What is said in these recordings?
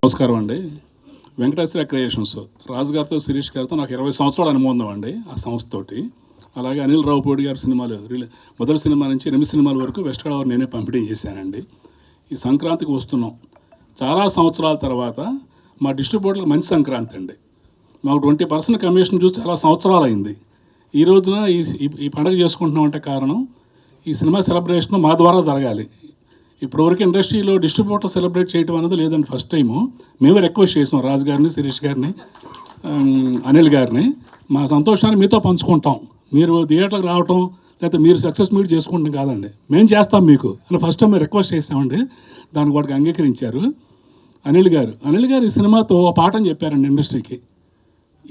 నమస్కారం అండి. వెంకటేశ్వర క్రియేషన్స్ రాజుగారితో శిరీష్ గారితో నాకు 20 సంవత్సరాల అనుబంధం అండి ఆ సంస్థతోటి. అలాగే అనిల్ రావుపూడి గారి సినిమాలు మొదటి సినిమా నుంచి 8 సినిమాల వరకు వెస్ట్ గోదావరి నేనే పంపిణీ చేశానండి. ఈ సంక్రాంతికి వస్తున్నాం. చాలా సంవత్సరాల తర్వాత మా డిస్ట్రిబ్యూటర్లకు మంచి సంక్రాంతి అండి. మాకు 20% కమిషన్ చూసి చాలా సంవత్సరాలు అయింది. ఈ రోజున ఈ పండుగ చేసుకుంటున్నామంటే కారణం ఈ సినిమా సెలబ్రేషన్ మా ద్వారా జరగాలి. ఇప్పటివరకు ఇండస్ట్రీలో డిస్ట్రిబ్యూటర్ సెలబ్రేట్ చేయడం అనేది లేదండి. ఫస్ట్ టైము మేమే రిక్వెస్ట్ చేసాం రాజు గారిని, శిరీష్ గారిని, అనిల్ గారిని. మా సంతోషాన్ని మీతో పంచుకుంటాం. మీరు థియేటర్కి రావటం లేకపోతే మీరు సక్సెస్ మీట్ చేసుకుంటాం కాదండి, మేము చేస్తాం మీకు అని ఫస్ట్ టైం మేము రిక్వెస్ట్ చేసామండి. దానికి వాడికి అంగీకరించారు అనిల్ గారు ఈ సినిమాతో ఒక పాఠం చెప్పారండి ఇండస్ట్రీకి.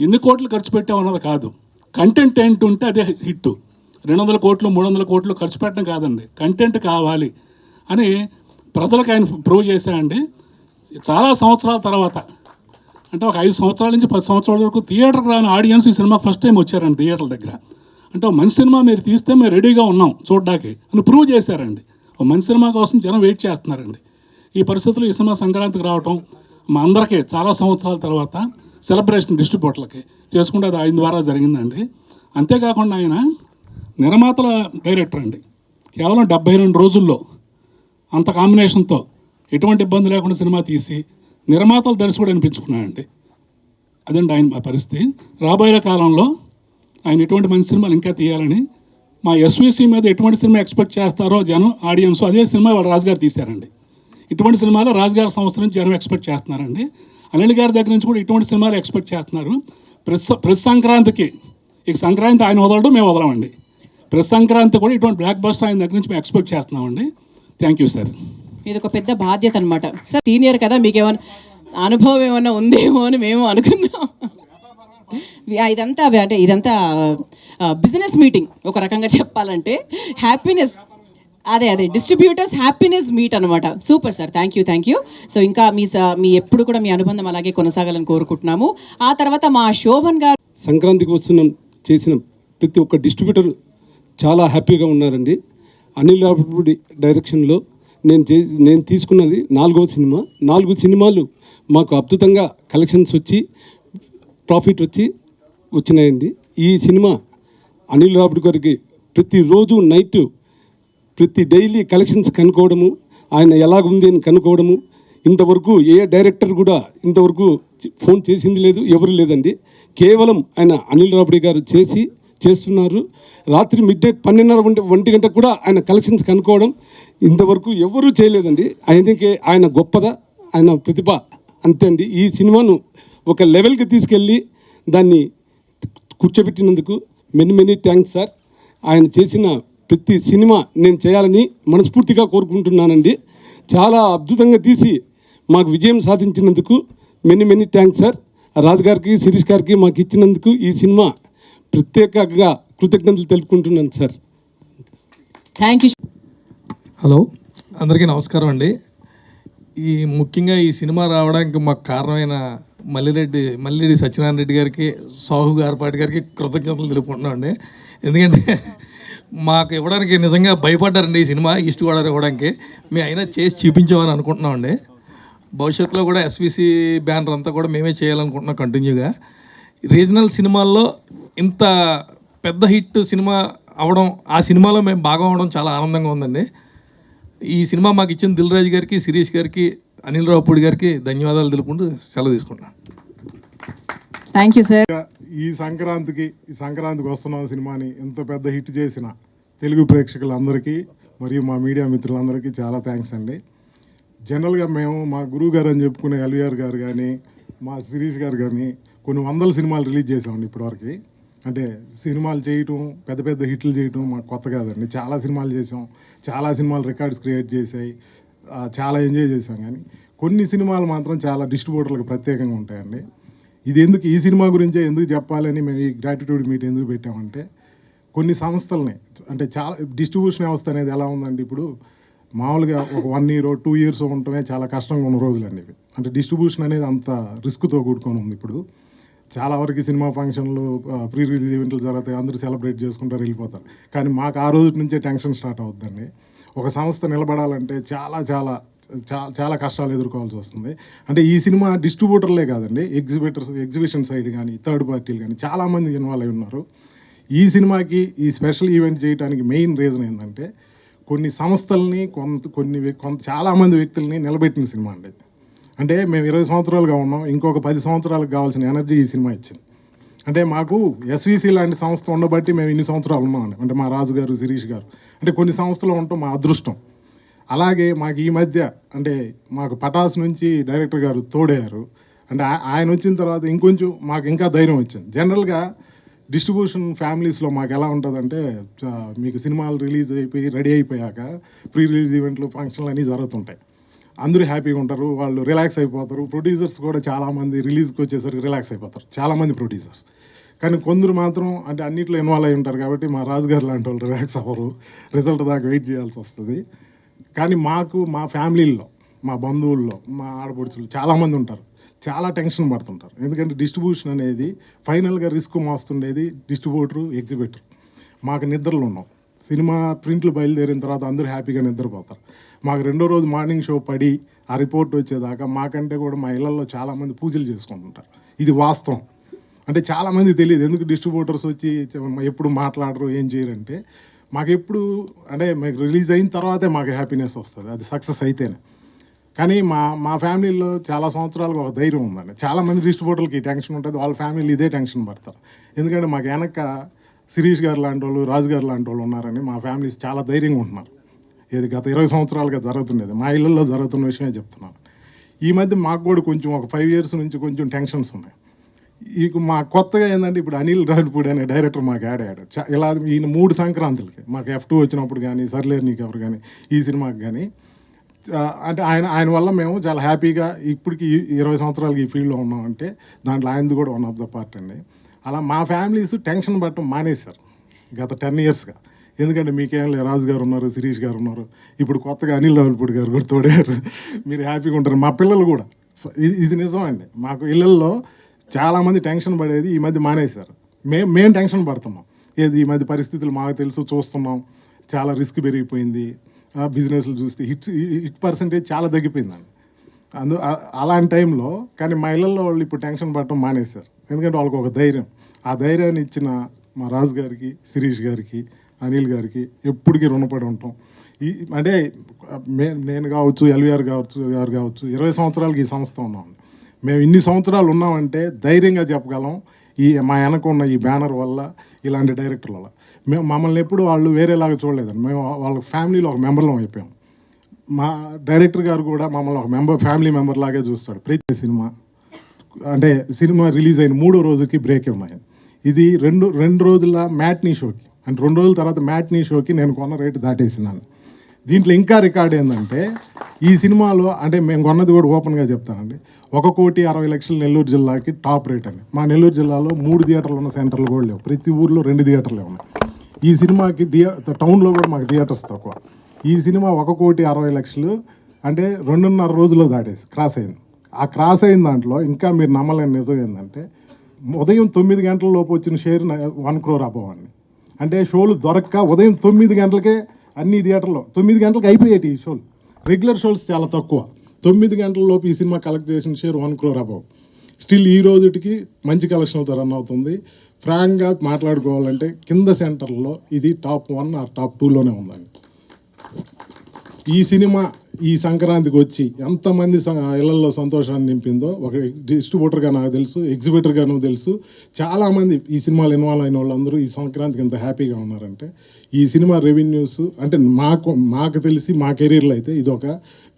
ఎన్ని కోట్లు ఖర్చు పెట్టామన్నది కాదు, కంటెంట్ ఏంటి ఉంటే అదే హిట్. 200 కోట్లు 300 కోట్లు ఖర్చు పెట్టడం కాదండి, కంటెంట్ కావాలి అని ప్రజలకు ఆయన ప్రూవ్ చేశాయండి. చాలా సంవత్సరాల తర్వాత అంటే ఒక 5 సంవత్సరాల నుంచి 10 సంవత్సరాల వరకు థియేటర్కి రాని ఆడియన్స్ ఈ సినిమాకి ఫస్ట్ టైం వచ్చారండి థియేటర్ల దగ్గర. అంటే ఒక మంచి సినిమా మీరు తీస్తే మేము రెడీగా ఉన్నాం చూడడానికి అని ప్రూవ్ చేశారండి. ఒక మంచి సినిమా కోసం జనం వెయిట్ చేస్తున్నారండి. ఈ పరిస్థితుల్లో ఈ సినిమా సంక్రాంతికి రావటం మా అందరికీ చాలా సంవత్సరాల తర్వాత సెలబ్రేషన్ డిస్ట్రిబ్యూటర్లకి చేసుకుంటే అది ఆయన ద్వారా జరిగిందండి. అంతేకాకుండా ఆయన నిర్మాతల డైరెక్టర్ అండి. కేవలం 72 రోజుల్లో అంత కాంబినేషన్తో ఎటువంటి ఇబ్బంది లేకుండా సినిమా తీసి నిర్మాతలు దర్శకుడు అనిపించుకున్నాడండి. అదండి ఆయన పరిస్థితి. రాబోయే కాలంలో ఆయన ఎటువంటి మంచి సినిమాలు ఇంకా తీయాలని, మా ఎస్విసి మీద ఎటువంటి సినిమా ఎక్స్పెక్ట్ చేస్తారో జనం ఆడియన్స్ అదే సినిమా వాళ్ళు రాజుగారు తీశారండి. ఇటువంటి సినిమాలు రాజుగారి సంస్థ నుంచి జనం ఎక్స్పెక్ట్ చేస్తున్నారండి. అనిల్ గారి దగ్గర నుంచి కూడా ఇటువంటి సినిమాలు ఎక్స్పెక్ట్ చేస్తున్నారు. ప్రతి సంక్రాంతికి, ఇక సంక్రాంతి ఆయన వదలడం మేము వదలమండి. ప్రతి సంక్రాంతి కూడా ఇటువంటి బ్లాక్ బస్టర్ ఆయన దగ్గర నుంచి మేము ఎక్స్పెక్ట్ చేస్తున్నామండి. Thank you sir. ఇది ఒక పెద్ద బాధ్యత అనమాట సార్. సీనియర్ కదా, మీకు ఏమైనా అనుభవం ఏమైనా ఉందేమో అని మేము అనుకున్నాం. ఇదంతా బిజినెస్ మీటింగ్ ఒక రకంగా చెప్పాలంటే. హ్యాపీనెస్ అదే డిస్ట్రిబ్యూటర్స్ హ్యాపీనెస్ మీట్ అనమాట. Super sir, thank you. So ఇంకా మీ ఎప్పుడు కూడా మీ అనుబంధం అలాగే కొనసాగాలని కోరుకుంటున్నాము. ఆ తర్వాత మా శోభన్ గారు సంక్రాంతికి చేసిన ప్రతి ఒక్క డిస్ట్రిబ్యూటర్ చాలా హ్యాపీగా ఉన్నారండి. అనిల్ రావుపూడి డైరెక్షన్లో నేను తీసుకున్నది 4వ సినిమా. 4 సినిమాలు మాకు అద్భుతంగా కలెక్షన్స్ వచ్చి ప్రాఫిట్ వచ్చినాయండి. ఈ సినిమా అనిల్ రావుపూడి గారికి ప్రతిరోజు నైట్ ప్రతి డైలీ కలెక్షన్స్ కనుక్కోవడము, ఆయన ఎలాగుంది అని కనుక్కోవడము. ఇంతవరకు ఏ డైరెక్టర్ కూడా ఇంతవరకు ఫోన్ చేసింది లేదు, ఎవరు లేదండి. కేవలం ఆయన అనిల్ రావుపూడి గారు చేస్తున్నారు. రాత్రి మిడ్-నైట్ 12:30 గంటకు కూడా ఆయన కలెక్షన్స్ కనుక్కోవడం ఇంతవరకు ఎవరూ చేయలేదండి. ఆయన గొప్పదా, ఆయన ప్రతిభ అంతే అండి. ఈ సినిమాను ఒక లెవెల్కి తీసుకెళ్ళి దాన్ని కూర్చోబెట్టినందుకు మెనీ థ్యాంక్స్ సార్. ఆయన చేసిన ప్రతి సినిమా నేను చేయాలని మనస్ఫూర్తిగా కోరుకుంటున్నానండి. చాలా అద్భుతంగా తీసి మాకు విజయం సాధించినందుకు మెనీ థ్యాంక్స్ సార్. రాజుగారికి, శిరీష్ గారికి మాకు ఇచ్చినందుకు ఈ సినిమా ప్రత్యేకంగా కృతజ్ఞతలు తెలుపుకుంటున్నాను సార్. Thank you. హలో, అందరికీ నమస్కారం అండి. ముఖ్యంగా ఈ సినిమా రావడానికి మాకు కారణమైన మల్లిరెడ్డి సత్యనారాయణ రెడ్డి గారికి, సాహు గారిపాటి గారికి కృతజ్ఞతలు తెలుపుకుంటున్నాం అండి. ఎందుకంటే మాకు ఇవ్వడానికి నిజంగా భయపడ్డారండి ఈ సినిమా ఈస్ట్ గోదావరి ఇవ్వడానికి. మేము అయినా చేసి చూపించామని అనుకుంటున్నామండి. భవిష్యత్తులో కూడా ఎస్విసి బ్యానర్ అంతా కూడా మేమే చేయాలనుకుంటున్నాం కంటిన్యూగా. రీజనల్ సినిమాల్లో ఇంత పెద్ద హిట్ సినిమా అవడం, ఆ సినిమాలో మేము భాగం అవడం చాలా ఆనందంగా ఉందండి. ఈ సినిమా మాకు ఇచ్చిన దిల్ రాజు గారికి, శిరీష్ గారికి, అనిల్ రావుపూడి గారికి ధన్యవాదాలు తెలుపుకుంటూ సెలవు తీసుకుంటున్నాను. Thank you sir. ఈ సంక్రాంతికి వస్తున్న సినిమాని ఇంత పెద్ద హిట్ చేసిన తెలుగు ప్రేక్షకులందరికీ మరియు మా మీడియా మిత్రులందరికీ చాలా థ్యాంక్స్ అండి. జనరల్గా మేము మా గురువు గారు అని చెప్పుకునే ఎల్వీఆర్ గారు కానీ, మా శిరీష్ గారు కానీ కొన్ని 100 సినిమాలు రిలీజ్ చేసామండి ఇప్పటివరకు. అంటే సినిమాలు చేయటం, పెద్ద హిట్లు చేయటం మాకు కొత్త కాదండి. చాలా సినిమాలు చేసాం, చాలా సినిమాలు రికార్డ్స్ క్రియేట్ చేసాయి, చాలా ఎంజాయ్ చేసాం. కానీ కొన్ని సినిమాలు మాత్రం చాలా డిస్ట్రిబ్యూటర్లకు ప్రత్యేకంగా ఉంటాయండి. ఈ సినిమా గురించే ఎందుకు చెప్పాలని మేము ఈ గ్రాటిట్యూడ్ మీట్ ఎందుకు పెట్టామంటే, కొన్ని సంస్థలని అంటే చాలా డిస్ట్రిబ్యూషన్ వ్యవస్థ అనేది ఎలా ఉందండి, ఇప్పుడు మామూలుగా ఒక 1 year 2 years ఉండటమే చాలా కష్టంగా ఉన్న రోజులండి ఇవి. అంటే డిస్ట్రిబ్యూషన్ అనేది అంత రిస్క్తో కూడుకొని ఉంది. ఇప్పుడు చాలా వరకు సినిమా ఫంక్షన్లు, ప్రీ రిలీజ్ ఈవెంట్లు జరుగుతాయి, అందరూ సెలబ్రేట్ చేసుకుంటారు, వెళ్ళిపోతారు. కానీ మాకు ఆ రోజు నుంచే టెన్షన్ స్టార్ట్ అవుతుందండి. ఒక సంస్థ నిలబడాలంటే చాలా చాలా చాలా కష్టాలు ఎదుర్కోవాల్సి వస్తుంది. అంటే ఈ సినిమా డిస్ట్రిబ్యూటర్లే కాదండి, ఎగ్జిబిషన్ సైడ్ కానీ థర్డ్ పార్టీలు కానీ చాలామంది ఇన్వాల్వ్ అయి ఉన్నారు. ఈ సినిమాకి ఈ స్పెషల్ ఈవెంట్ చేయడానికి మెయిన్ రీజన్ ఏంటంటే కొన్ని సంస్థల్ని కొంత చాలామంది వ్యక్తుల్ని నిలబెట్టిన సినిమా అండి. అంటే మేము 20 సంవత్సరాలుగా ఉన్నాం, ఇంకొక 10 సంవత్సరాలకు కావాల్సిన ఎనర్జీ ఈ సినిమా ఇచ్చింది. అంటే మాకు ఎస్విసి లాంటి సంస్థ ఉండబట్టి మేము ఇన్ని సంవత్సరాలు ఉన్నామండి. అంటే మా రాజు గారు, శిరీష్ గారు, అంటే కొన్ని సంస్థలు ఉండటం మా అదృష్టం. అలాగే మాకు ఈ మధ్య అంటే మాకు పటాస్ నుంచి డైరెక్టర్ గారు తోడయ్యారు. అంటే ఆయన వచ్చిన తర్వాత ఇంకొంచెం మాకు ఇంకా ధైర్యం వచ్చింది. జనరల్గా డిస్ట్రిబ్యూషన్ ఫ్యామిలీస్లో మాకు ఎలా ఉంటుందంటే మీకు సినిమాలు రిలీజ్ అయిపోయి రెడీ అయిపోయాక ప్రీ రిలీజ్ ఈవెంట్లు, ఫంక్షన్లు అన్నీ జరుగుతుంటాయి. అందరూ హ్యాపీగా ఉంటారు, వాళ్ళు రిలాక్స్ అయిపోతారు. ప్రొడ్యూసర్స్ కూడా చాలామంది రిలీజ్కి వచ్చేసరికి రిలాక్స్ అయిపోతారు, చాలామంది ప్రొడ్యూసర్స్. కానీ కొందరు మాత్రం అంటే అన్నింటిలో ఇన్వాల్వ్ అయి ఉంటారు కాబట్టి మా రాజుగారు లాంటి వాళ్ళు రిలాక్స్ అవ్వరు, రిజల్ట్ దాకా వెయిట్ చేయాల్సి వస్తుంది. కానీ మాకు మా ఫ్యామిలీల్లో, మా బంధువుల్లో, మా ఆడపడుచులు చాలామంది ఉంటారు, చాలా టెన్షన్ పడుతుంటారు. ఎందుకంటే డిస్ట్రిబ్యూషన్ అనేది ఫైనల్గా రిస్క్ మోస్తుండేది డిస్ట్రిబ్యూటరు, ఎగ్జిబిటర్. మాకు నిద్రలు ఉన్నాం. సినిమా ప్రింట్లు బయలుదేరిన తర్వాత అందరూ హ్యాపీగా నిద్రపోతారు. మాకు రెండో రోజు మార్నింగ్ షో పడి ఆ రిపోర్ట్ వచ్చేదాకా మాకంటే కూడా మా ఇళ్లలో చాలామంది పూజలు చేసుకుంటుంటారు. ఇది వాస్తవం. అంటే చాలామంది తెలియదు ఎందుకు డిస్ట్రిబ్యూటర్స్ వచ్చి ఎప్పుడు మాట్లాడరు, ఏం చేయరంటే మాకు ఎప్పుడు అంటే మాకు రిలీజ్ అయిన తర్వాతే మాకు హ్యాపీనెస్ వస్తుంది, అది సక్సెస్ అయితేనే. కానీ మా ఫ్యామిలీలో చాలా సంవత్సరాలుగా ఒక ధైర్యం ఉందండి. చాలామంది డిస్ట్రిబ్యూటర్లకి టెన్షన్ ఉంటుంది, వాళ్ళ ఫ్యామిలీ ఇదే టెన్షన్ పడతారు. ఎందుకంటే మాకు వెనక శిరీష్ గారు లాంటి వాళ్ళు, రాజు గారు లాంటి వాళ్ళు ఉన్నారని మా ఫ్యామిలీస్ చాలా ధైర్యంగా ఉంటున్నారు. ఇది గత 20 సంవత్సరాలుగా జరుగుతుండేది, మా ఇళ్ళల్లో జరుగుతున్న విషయమే చెప్తున్నాను. ఈ మధ్య మాకు కూడా కొంచెం ఒక 5 years నుంచి కొంచెం టెన్షన్స్ ఉన్నాయి. మా కొత్తగా ఏంటంటే ఇప్పుడు అనిల్ రావిపూడి అనే డైరెక్టర్ మాకు యాడ్ అయ్యాడు. ఇలా ఈయన 3 సంక్రాంతులకి మాకు F2 వచ్చినప్పుడు కానీ, సర్లేరు నీకు ఎవరు కానీ, ఈ సినిమాకి కానీ అంటే ఆయన వల్ల మేము చాలా హ్యాపీగా ఇప్పటికి 20 సంవత్సరాలకి ఈ ఫీల్డ్లో ఉన్నామంటే దాంట్లో ఆయనది కూడా వన్ ఆఫ్ ద పార్ట్ అండి. అలా మా ఫ్యామిలీస్ టెన్షన్ పట్టడం మానేశారు గత 10 yearsగా. ఎందుకంటే మీకేం లేదు, రాజు గారు ఉన్నారు, శిరీష్ గారు ఉన్నారు, ఇప్పుడు కొత్తగా అనిల్ రావిపూడి గారు కూడా తోడారు, మీరు హ్యాపీగా ఉంటారు. మా పిల్లలు కూడా ఇది నిజమండి. మాకు ఇళ్ళల్లో చాలామంది టెన్షన్ పడేది ఈ మధ్య మానేశారు. మేము టెన్షన్ పడుతున్నాం. ఈ మధ్య పరిస్థితులు మాకు తెలుసు, చూస్తున్నాం, చాలా రిస్క్ పెరిగిపోయింది. బిజినెస్లు చూస్తే హిట్ పర్సెంటేజ్ చాలా తగ్గిపోయిందండి. అలాంటి టైంలో కానీ మా ఇళ్ళల్లో వాళ్ళు ఇప్పుడు టెన్షన్ పడటం మానేశారు. ఎందుకంటే వాళ్ళకి ఒక ధైర్యం, ఆ ధైర్యాన్ని ఇచ్చిన మా రాజు గారికి, శిరీష్ గారికి, అనిల్ గారికి ఎప్పటికీ రుణపడి ఉంటాం. అంటే నేను కావచ్చు, ఎల్వీఆర్ గారు కావచ్చు, 20 సంవత్సరాలకి ఈ సంస్థ ఉన్నాం. మేము ఇన్ని సంవత్సరాలు ఉన్నామంటే ధైర్యంగా చెప్పగలం మా వెనక ఉన్న ఈ బ్యానర్ వల్ల, ఇలాంటి డైరెక్టర్ల వల్ల. మమ్మల్ని ఎప్పుడు వాళ్ళు వేరేలాగా చూడలేదండి. మేము వాళ్ళ ఫ్యామిలీలో ఒక మెంబర్లో అయిపోయాం. మా డైరెక్టర్ గారు కూడా మమ్మల్ని ఒక ఫ్యామిలీ మెంబర్ లాగే చూస్తాడు. ప్రతి సినిమా సినిమా రిలీజ్ అయిన 3వ రోజుకి బ్రేక్ ఉన్నాయి. ఇది రెండు రోజుల మ్యాట్నీ షోకి, అంటే 2 రోజుల తర్వాత మ్యాట్నీ షోకి నేను కొన్న రేటు దాటేసినాను. దీంట్లో ఇంకా రికార్డ్ ఏంటంటే ఈ సినిమాలో అంటే మేము కొన్నది కూడా ఓపెన్గా చెప్తానండి, 1,60,00,000 నెల్లూరు జిల్లాకి టాప్ రేట్ అండి. మా నెల్లూరు జిల్లాలో 3 థియేటర్లు ఉన్న సెంటర్లు కూడా లేవు, ప్రతి ఊర్లో 2 థియేటర్లే ఉన్నాయి. ఈ సినిమాకి టౌన్లో కూడా మాకు థియేటర్స్ తక్కువ. ఈ సినిమా 1,60,00,000 అంటే 2.5 రోజుల్లో క్రాస్ అయింది. ఆ క్రాస్ అయిన దాంట్లో ఇంకా మీరు నమ్మలేని నిజం ఏంటంటే ఉదయం 9 గంటల లోపు వచ్చిన షేర్ 1 crore అబవ్ అండి. అంటే షోలు దొరక్క ఉదయం 9 గంటలకే అన్ని థియేటర్లో 9 గంటలకు అయిపోయాయి ఈ షోలు. రెగ్యులర్ షోస్ చాలా తక్కువ. 9 గంటల లోపు ఈ సినిమా కలెక్ట్ చేసిన షేర్ 1 crore అబవ్. స్టిల్ ఈ రోజుకి మంచి కలెక్షన్తో రన్ అవుతుంది. ఫ్రాంక్గా మాట్లాడుకోవాలంటే కింద సెంటర్లో ఇది టాప్ 1 ఆర్ టాప్ 2లోనే ఉందండి. ఈ సినిమా ఈ సంక్రాంతికి వచ్చి ఎంతమంది ఇళ్లలో సంతోషాన్ని నింపిందో ఒక డిస్ట్రిబ్యూటర్గా నాకు తెలుసు, ఎగ్జిబిటర్గా నాకు తెలుసు. చాలామంది ఈ సినిమాలు ఇన్వాల్వ్ అయిన వాళ్ళందరూ ఈ సంక్రాంతికి ఎంత హ్యాపీగా ఉన్నారంటే ఈ సినిమా రెవెన్యూస్ అంటే మాకు తెలిసి మా కెరీర్లో అయితే ఇది ఒక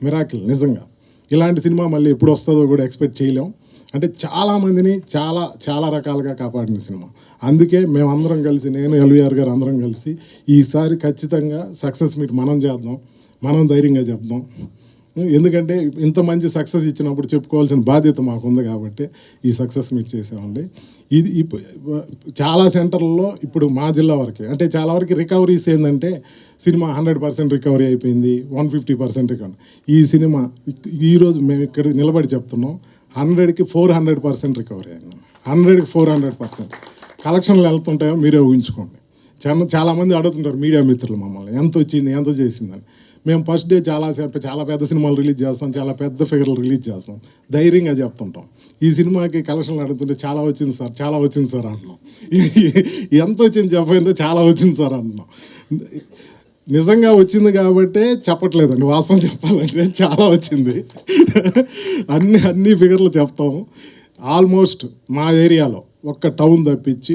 మిరాకిల్ నిజంగా. ఇలాంటి సినిమా మళ్ళీ ఎప్పుడు వస్తుందో కూడా ఎక్స్పెక్ట్ చేయలేం. అంటే చాలామందిని చాలా రకాలుగా కాపాడిన సినిమా. అందుకే మేమందరం కలిసి, నేను ఎల్వీఆర్ గారు అందరం కలిసి ఈసారి ఖచ్చితంగా సక్సెస్ మీట్ మనం చేద్దాం, మనం ధైర్యంగా చెప్దాం. ఎందుకంటే ఇంత మంచి సక్సెస్ ఇచ్చినప్పుడు చెప్పుకోవాల్సిన బాధ్యత మాకు ఉంది కాబట్టి ఈ సక్సెస్ మీట్ చేసామండి. ఇది చాలా సెంటర్లలో ఇప్పుడు మా జిల్లా వరకే అంటే చాలా వరకు రికవరీస్ ఏంటంటే సినిమా 100% రికవరీ అయిపోయింది, 150% రికవరీ. ఈ సినిమా ఈరోజు మేము ఇక్కడ నిలబడి చెప్తున్నాం 100కి 400% రికవరీ అయింది. 100కి 400% కలెక్షన్లు వెళ్తుంటాయో మీరే ఊహించుకోండి. చాలామంది అడుగుతుంటారు మీడియా మిత్రులు మమ్మల్ని ఎంత వచ్చింది ఎంత చేసిందని. మేము ఫస్ట్ డే చాలా పెద్ద సినిమాలు రిలీజ్ చేస్తాం, చాలా పెద్ద ఫిగర్లు రిలీజ్ చేస్తాం, ధైర్యంగా చెప్తుంటాం. ఈ సినిమాకి కలెక్షన్లు అడుగుతుంటే చాలా వచ్చింది సార్, చాలా వచ్చింది సార్ అంటున్నాం. ఎంత వచ్చింది చెప్పంటే చాలా వచ్చింది సార్ అంటున్నాం. నిజంగా వచ్చింది కాబట్టే చెప్పట్లేదండి, వాస్తవం చెప్పాలంటే చాలా వచ్చింది. అన్ని ఫిగర్లు చెప్తాము. ఆల్మోస్ట్ మా ఏరియాలో ఒక్క టౌన్ తప్పించి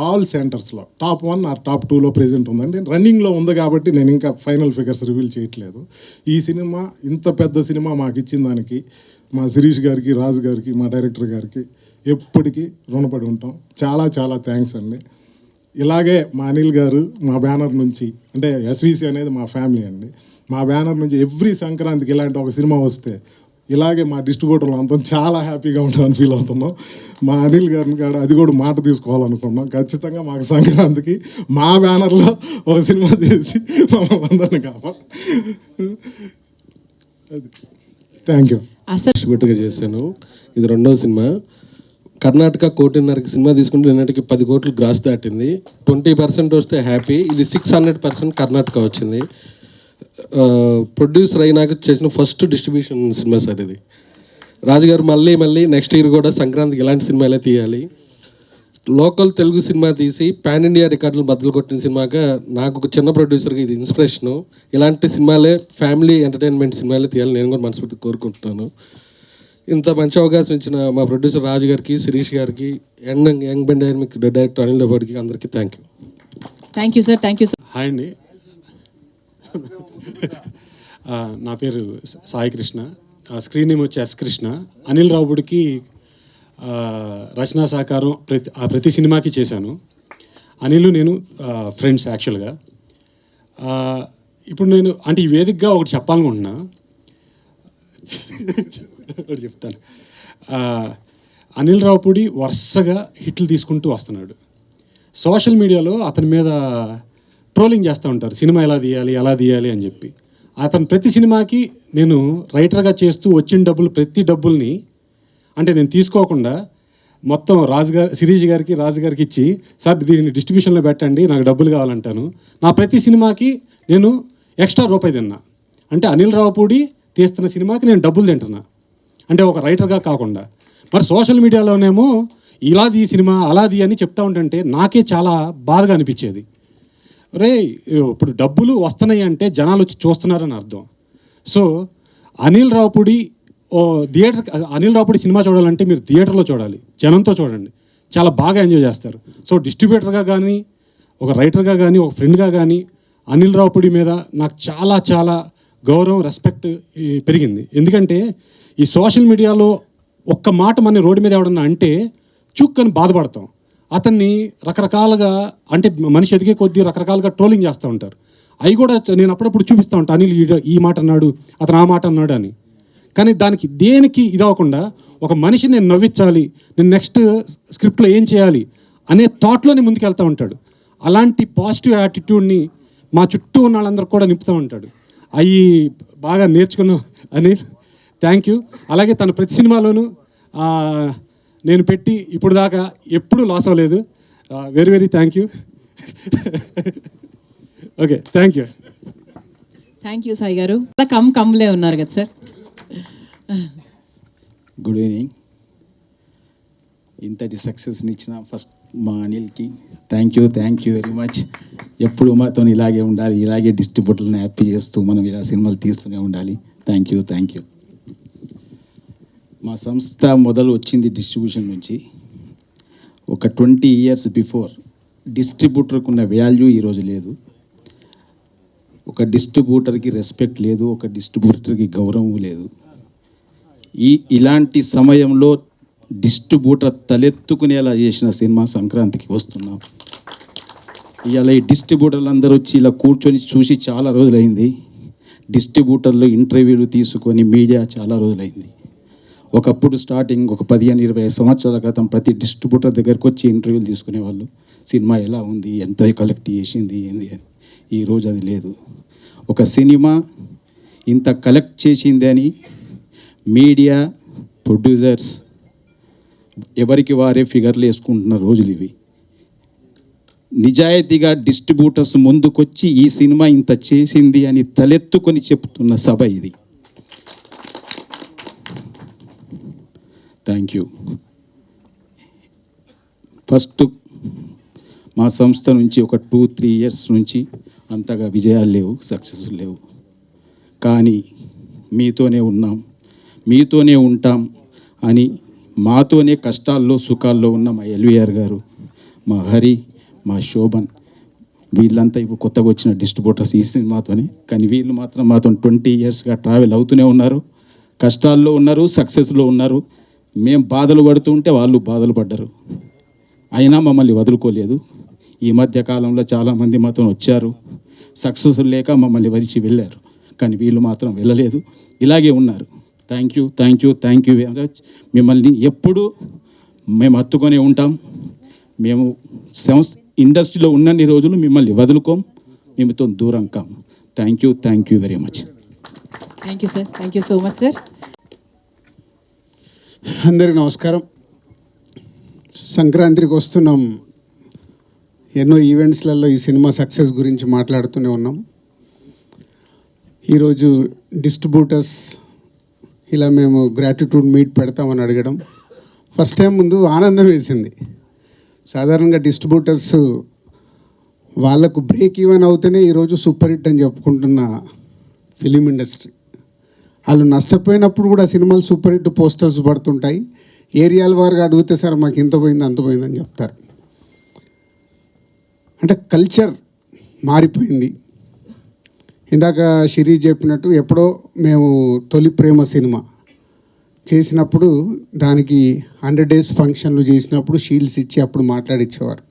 ఆల్ సెంటర్స్లో టాప్ 1 ఆర్ టాప్ 2లో ప్రెజెంట్ ఉందండి. రన్నింగ్లో ఉంది కాబట్టి నేను ఇంకా ఫైనల్ ఫిగర్స్ రివీల్ చేయట్లేదు. ఈ సినిమా ఇంత పెద్ద సినిమా మాకు ఇచ్చిన దానికి మా శిరీష్ గారికి, రాజు గారికి, మా డైరెక్టర్ గారికి ఎప్పటికీ రుణపడి ఉంటాం. చాలా చాలా థ్యాంక్స్ అండి. ఇలాగే మా అనిల్ గారు మా బ్యానర్ నుంచి, అంటే ఎస్విసి అనేది మా ఫ్యామిలీ అండి, మా బ్యానర్ నుంచి ఎవ్రీ సంక్రాంతికి ఇలాంటి ఒక సినిమా వస్తే ఇలాగే మా డిస్ట్రిబ్యూటర్లు అంతా చాలా హ్యాపీగా ఉంటామని ఫీల్ అవుతున్నాం. మా అనిల్ గారిని కాడ అది కూడా మాట తీసుకోవాలనుకున్నాం. ఖచ్చితంగా మాకు సంక్రాంతికి మా బ్యానర్లో ఒక సినిమా చేసి మమ్మల్ని అందరిని కాపాడు. Thank you. అసలు డిస్ట్రిబ్యూటర్గా చేశాను. ఇది 2వ సినిమా. కర్ణాటక 1.5 సినిమా తీసుకుంటే నిన్నటికి 10 కోట్లు గ్రాస్ దాటింది. 20% వస్తే హ్యాపీ. ఇది 600% కర్ణాటక వచ్చింది. ప్రొడ్యూసర్ అయినాక చేసిన ఫస్ట్ డిస్ట్రిబ్యూషన్ సినిమా సార్ ఇది. రాజుగారు మళ్ళీ నెక్స్ట్ ఇయర్ కూడా సంక్రాంతికి ఇలాంటి సినిమాలే తీయాలి. లోకల్ తెలుగు సినిమా తీసి పాన్ ఇండియా రికార్డులు బద్దలు కొట్టిన సినిమాగా నాకు ఒక చిన్న ప్రొడ్యూసర్గా ఇది ఇన్స్పిరేషను. ఇలాంటి సినిమాలే, ఫ్యామిలీ ఎంటర్టైన్మెంట్ సినిమాలే తీయాలి నేను కూడా మనస్ఫూర్తి కోరుకుంటున్నాను. ఇంత మంచి అవకాశం ఇచ్చిన మా ప్రొడ్యూసర్ రాజు గారికి, శిరీష్ గారికి, యంగ్ డైనమిక్ డైరెక్టర్ అనిల్ రావుపూడికి అందరికీ thank you. Thank you sir. Thank you sir. Hi అండి, నా పేరు సాయి కృష్ణ. స్క్రీన్ నేమ్ వచ్చి ఎస్ కృష్ణ. అనిల్ రావుపూడికి రచనా సహకారం ప్రతి సినిమాకి చేశాను. అనిల్ నేను ఫ్రెండ్స్ యాక్చువల్గా. ఇప్పుడు నేను అంటే ఈ వేదికగా ఒకటి చెప్పాలనుకుంటున్నా, ఒకటి చెప్తాను. అనిల్ రావుపూడి వరుసగా హిట్లు తీసుకుంటూ వస్తున్నాడు. సోషల్ మీడియాలో అతని మీద ట్రోలింగ్ చేస్తూ ఉంటారు, సినిమా ఎలా తీయాలి అని చెప్పి. అతను ప్రతి సినిమాకి నేను రైటర్గా చేస్తూ వచ్చిన ప్రతి డబ్బుల్ని అంటే నేను తీసుకోకుండా మొత్తం శిరీష్ గారికి, రాజు గారికి ఇచ్చి, సార్ దీన్ని డిస్ట్రిబ్యూషన్లో పెట్టండి, నాకు డబ్బులు కావాలంటాను. నా ప్రతి సినిమాకి నేను ఎక్స్ట్రా రూపాయి తిన్నా. అంటే అనిల్ రావుపూడి తీస్తున్న సినిమాకి నేను డబ్బులు తింటున్నా, అంటే ఒక రైటర్గా కాకుండా. మరి సోషల్ మీడియాలోనేమో ఇలాది సినిమా అలాది అని చెప్తా ఉంటుంటే నాకే చాలా బాధగా అనిపించేది. ఇప్పుడు డబ్బులు వస్తున్నాయి అంటే జనాలు వచ్చి చూస్తున్నారని అర్థం. సో అనిల్ రావుపూడి సినిమా చూడాలంటే మీరు థియేటర్లో చూడాలి, జనంతో చూడండి, చాలా బాగా ఎంజాయ్ చేస్తారు. సో డిస్ట్రిబ్యూటర్గా కానీ, ఒక రైటర్గా కానీ, ఒక ఫ్రెండ్గా కానీ అనిల్ రావుపూడి మీద నాకు చాలా చాలా గౌరవం, రెస్పెక్ట్ పెరిగింది. ఎందుకంటే ఈ సోషల్ మీడియాలో ఒక్క మాట మన రోడ్డు మీద ఎవడన్నా అంటే చుక్కని బాధపడతాం. అతన్ని రకరకాలుగా, అంటే మనిషి ఎదిగే కొద్దీ రకరకాలుగా ట్రోలింగ్ చేస్తూ ఉంటారు. అవి కూడా నేను అప్పుడప్పుడు చూపిస్తూ ఉంటాను, అనిల్ ఈ మాట అన్నాడు, అతను ఆ మాట అన్నాడు అని. కానీ దానికి దేనికి ఇదవకుండా ఒక మనిషిని నేను నవ్వించాలి, నేను నెక్స్ట్ స్క్రిప్ట్లో ఏం చేయాలి అనే థాట్లోనే ముందుకెళ్తూ ఉంటాడు. అలాంటి పాజిటివ్ యాటిట్యూడ్ని మా చుట్టూ ఉన్న వాళ్ళందరూ కూడా నింపుతూ ఉంటాడు. అవి బాగా నేర్చుకున్నాం అనిల్, థ్యాంక్ యూ. అలాగే తన ప్రతి సినిమాలోనూ నేను పెట్టి ఇప్పుడు దాకా ఎప్పుడూ లాస్ అవ్వలేదు. Very very thank you. Okay, thank you. Thank you Sai గారు. కమ్లే ఉన్నారు కదా సార్. Good evening. ఇంతటి సక్సెస్ని ఇచ్చిన ఫస్ట్ మా అనిల్కి థ్యాంక్ యూ వెరీ మచ్. ఎప్పుడు మాతో ఇలాగే ఉండాలి, ఇలాగే డిస్ట్రిబ్యూటర్ని హ్యాపీ చేస్తూ మనం ఇలా సినిమాలు తీస్తూనే ఉండాలి. Thank you. మా సంస్థ మొదలు వచ్చింది డిస్ట్రిబ్యూషన్ నుంచి. ఒక 20 years బిఫోర్ డిస్ట్రిబ్యూటర్కి ఉన్న వాల్యూ ఈరోజు లేదు. ఒక డిస్ట్రిబ్యూటర్కి రెస్పెక్ట్ లేదు, ఒక డిస్ట్రిబ్యూటర్కి గౌరవం లేదు. ఇలాంటి సమయంలో డిస్ట్రిబ్యూటర్ తలెత్తుకునేలా చేసిన సినిమా సంక్రాంతికి వస్తున్నాం. ఇవాళ ఈ డిస్ట్రిబ్యూటర్లు అందరూ వచ్చి ఇలా కూర్చొని చూసి చాలా రోజులైంది. డిస్ట్రిబ్యూటర్లు ఇంటర్వ్యూలు తీసుకొని మీడియా చాలా రోజులైంది. ఒకప్పుడు స్టార్టింగ్ ఒక 15-20 సంవత్సరాల క్రితం ప్రతి డిస్ట్రిబ్యూటర్ దగ్గరికి వచ్చి ఇంటర్వ్యూలు తీసుకునేవాళ్ళు, సినిమా ఎలా ఉంది, ఎంత కలెక్ట్ చేసింది, ఏంది అని. ఈరోజు అది లేదు. ఒక సినిమా ఇంత కలెక్ట్ చేసింది అని మీడియా, ప్రొడ్యూసర్స్ ఎవరికి వారే ఫిగర్లు వేసుకుంటున్న రోజులు ఇవి. నిజాయితీగా డిస్ట్రిబ్యూటర్స్ ముందుకొచ్చి ఈ సినిమా ఇంత చేసింది అని తలెత్తుకొని చెప్తున్న సభ ఇది. Thank you. ఫస్ట్ మా సంస్థ నుంచి ఒక 2-3 ఇయర్స్ నుంచి అంతగా విజయాలు లేవు, సక్సెస్ లేవు. కానీ మీతోనే ఉన్నాం, మీతోనే ఉంటాం అని మాతోనే కష్టాల్లో సుఖాల్లో ఉన్న మా ఎల్వీఆర్ గారు, మా హరి, మా శోభన్, వీళ్ళంతా ఇప్పుడు కొత్తగా వచ్చిన డిస్ట్రిబ్యూటర్స్ ఈ సినిమాతోనే. కానీ వీళ్ళు మాత్రం మాతో 20 ఇయర్స్గా ట్రావెల్ అవుతూనే ఉన్నారు, కష్టాల్లో ఉన్నారు, సక్సెస్లో ఉన్నారు. మేము బాధలు పడుతూ ఉంటే వాళ్ళు బాధలు పడ్డారు, అయినా మమ్మల్ని వదులుకోలేదు. ఈ మధ్య కాలంలో చాలామంది మాతో వచ్చారు, సక్సెస్ లేక మమ్మల్ని వదిలి వెళ్ళారు, కానీ వీళ్ళు మాత్రం వెళ్ళలేదు, ఇలాగే ఉన్నారు. Thank you, thank you, thank you very much. మిమ్మల్ని ఎప్పుడూ మేము హత్తుకొనే ఉంటాం. మేము ఇండస్ట్రీలో ఉన్నన్ని రోజులు మిమ్మల్ని వదులుకోం, మీతో దూరం కాం. Thank you very much. Thank you sir, thank you so much sir. అందరికీ నమస్కారం. సంక్రాంతికి వస్తున్నాం. ఎన్నో ఈవెంట్స్లలో ఈ సినిమా సక్సెస్ గురించి మాట్లాడుతూనే ఉన్నాం. ఈరోజు డిస్ట్రిబ్యూటర్స్ ఇలా మేము గ్రాటిట్యూడ్ మీట్ పెడతామని అడగడం ఫస్ట్ టైం ముందు ఆనందం వేసింది. సాధారణంగా డిస్ట్రిబ్యూటర్స్ వాళ్ళకు బ్రేక్ ఈవెన్ అవుతేనే ఈరోజు సూపర్ హిట్ అని చెప్పుకుంటున్న ఫిలిం ఇండస్ట్రీ. వాళ్ళు నష్టపోయినప్పుడు కూడా సినిమాలు సూపర్ హిట్ పోస్టర్స్ పడుతుంటాయి. ఏరియాల వారుగా అడిగితే సార్ మాకు ఇంత పోయింది అంత పోయిందని చెప్తారు. అంటే కల్చర్ మారిపోయింది. ఇందాక శిరీష్ చెప్పినట్టు ఎప్పుడో మేము తొలి ప్రేమ సినిమా చేసినప్పుడు దానికి 100 days ఫంక్షన్లు చేసినప్పుడు షీల్డ్స్ ఇచ్చి అప్పుడు మాట్లాడిచ్చేవారు.